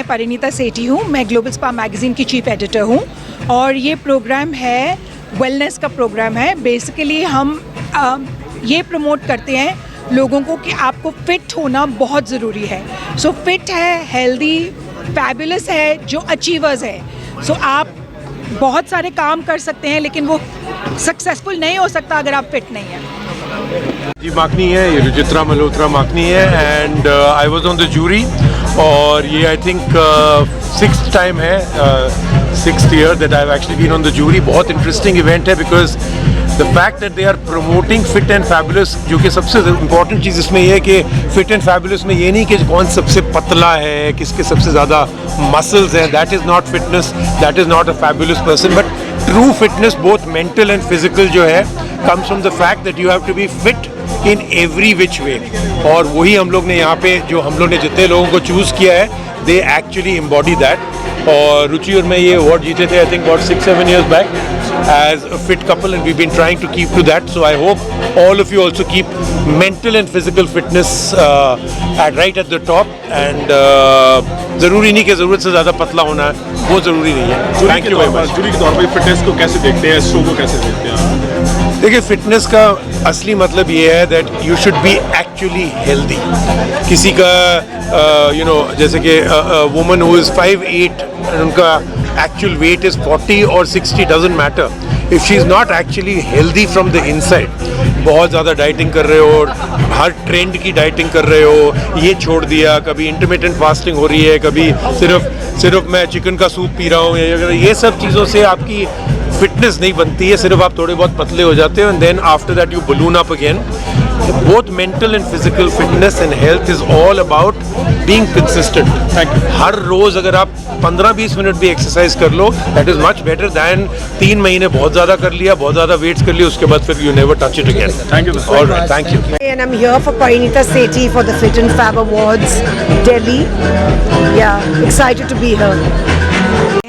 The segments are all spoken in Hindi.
परिणीता सेठी हूँ। मैं ग्लोबल स्पा मैगज़ीन की चीफ एडिटर हूँ और ये प्रोग्राम है वेलनेस का प्रोग्राम है। बेसिकली हम ये प्रमोट करते हैं लोगों को कि आपको फिट होना बहुत ज़रूरी है। सो फिट है, हेल्दी, फैबुलस है, जो अचीवर्स है। सो आप बहुत सारे काम कर सकते हैं लेकिन वो सक्सेसफुल नहीं हो सकता अगर आप फिट नहीं हैं। जी माकनी है, ये रुचित्रा मल्होत्रा माकनी है and I was on the jury और ये आई थिंक 6th टाइम है, 6th year that I have actually been on the jury. बहुत इंटरेस्टिंग इवेंट है because the fact that they are promoting fit and fabulous, जो कि सबसे इंपॉर्टेंट चीज़ इसमें यह है कि फिट एंड फैबुलस में ये नहीं कि कौन सबसे पतला है, किसके सबसे ज़्यादा मसल्स हैं, that is not fitness, that is not a fabulous person, but true fitness both mental and physical जो है comes from the fact that you have to be fit in every which way। और वही हम लोग ने यहाँ पे जो हम लोग ने जितने लोगों को चूज़ किया है they actually embody that। और रुचि और मैं ये अवार्ड जीते थे I think about 6-7 years back as a fit couple and we've been trying to keep to that। So I hope all of you also keep mental and physical fitness right at the top and ज़रूरी नहीं कि ज़रूरत से ज़्यादा पतला होना है, वो ज़रूरी नहीं है। Thank you very much. Jury के तौर पर फिटनेस को कैसे देखते हैं, शो को कैसे देखते हैं? देखिए फिटनेस का असली मतलब ये है that you should be actually healthy. किसी का जैसे कि वुमन हु इज़ 5'8" उनका एक्चुअल वेट इज़ 40 और 60 doesn't matter if she is not actually healthy from the inside. बहुत ज़्यादा डाइटिंग कर रहे हो, हर ट्रेंड की डाइटिंग कर रहे हो, ये छोड़ दिया, कभी इंटरमिटेंट फास्टिंग हो रही है, कभी सिर्फ मैं चिकन का सूप पी रहा हूँ, ये सब चीज़ों से आपकी फिटनेस नहीं बनती है, सिर्फ आप थोड़े बहुत पतले हो जाते हो and then after that you balloon up again. Both mental and physical fitness and health is all about being consistent. Thank you. हर रोज अगर आप 15-20 मिनट भी एक्सरसाइज कर लो that is much better than 3 महीने बहुत ज़्यादा कर लिया, बहुत ज़्यादा वेट्स कर लिया, उसके बाद फिर you never touch it again. Thank you. Alright, thank you. And I'm here for Parinita Sethi for the Fit and Fab Awards, Delhi. Yeah, excited to be here.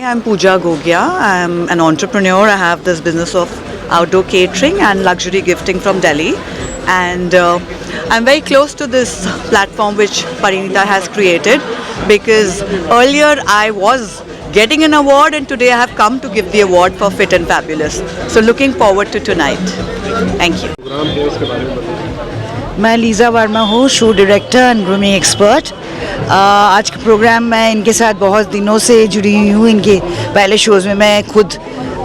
I'm Pooja Gogia. I'm an entrepreneur. I have this business of outdoor catering and luxury gifting from Delhi. And I'm very close to this platform which Parinita has created because earlier I was getting an award and today I have come to give the award for Fit and Fabulous. So looking forward to tonight. Thank you. मैं लीज़ा वर्मा हूँ, show director and grooming expert. आज का प्रोग्राम मैं इनके साथ बहुत दिनों से जुड़ी हुई हूँ। इनके पहले शोज़ में मैं खुद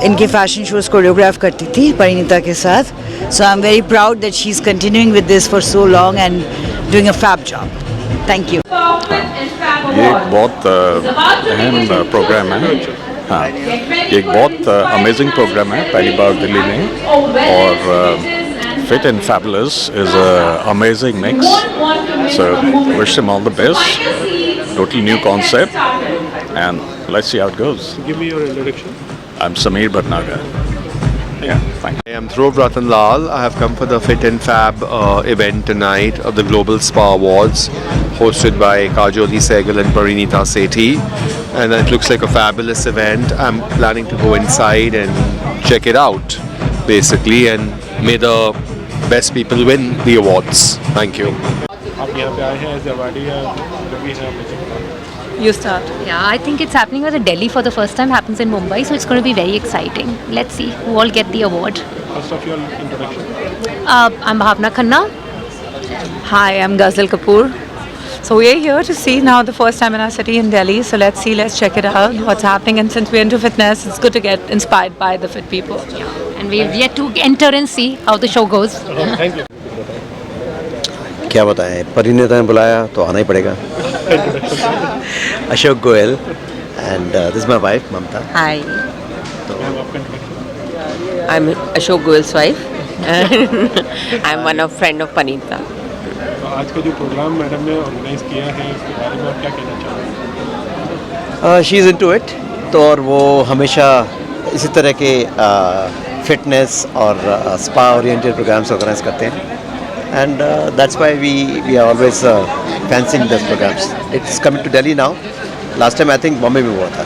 इनके फैशन शोज़ कोरियोग्राफ करती थी परिणीता के साथ। So I am very proud that she is continuing with this for so long and doing a fab job. Thank you. ये एक बहुत अहम प्रोग्राम है। हाँ, ये एक बहुत अमेजिंग प्रोग्राम है, पहली बार दिल्ली में। और Fit and Fabulous is an amazing mix. So wish them all the best. Totally new concept, and let's see how it goes. Give me your introduction. I'm Sameer Bhatnagar. Yeah, fine. I am Dhruv Ratan Lal. I have come for the Fit and Fab event tonight of the Global Spa Awards, hosted by Kajoli Sehgal and Parinita Sethi. And it looks like a fabulous event. I'm planning to go inside and check it out, basically, and may the best people win the awards. Thank you. आप यहाँ पे आए हैं एज अवार्डी या जो भी है आप You start. Yeah, I think it's happening at Delhi for the first time, happens in Mumbai, so it's going to be very exciting. Let's see who all get the award. First of your introduction. I'm Bhavna Khanna. Hi, I'm Ghazal Kapoor. So we're here to see now the first time in our city in Delhi. So let's see, let's check it out, what's happening. And since we're into fitness, it's good to get inspired by the fit people. And we've yet to enter and see how the show goes. Thank you. क्या बताएं, परिणीता ने बुलाया तो आना ही पड़ेगा। Ashok Goyal and this is my wife Mamta. Hi, I'm Ashok Goel's wife. I'm one of friend of Parinita. तो आज का जो प्रोग्राम मैडम ने ऑर्गेनाइज किया है उसके बारे में आप क्या कहना चाहोगे? She is into it. तो और वो हमेशा इसी तरह के फिटनेस और स्पा ओरिएंटेड प्रोग्राम्स ऑर्गेनाइज करते हैं and that's why we are always fancying this programmes. It's coming to Delhi now. Last time I think Bombay में हुआ था।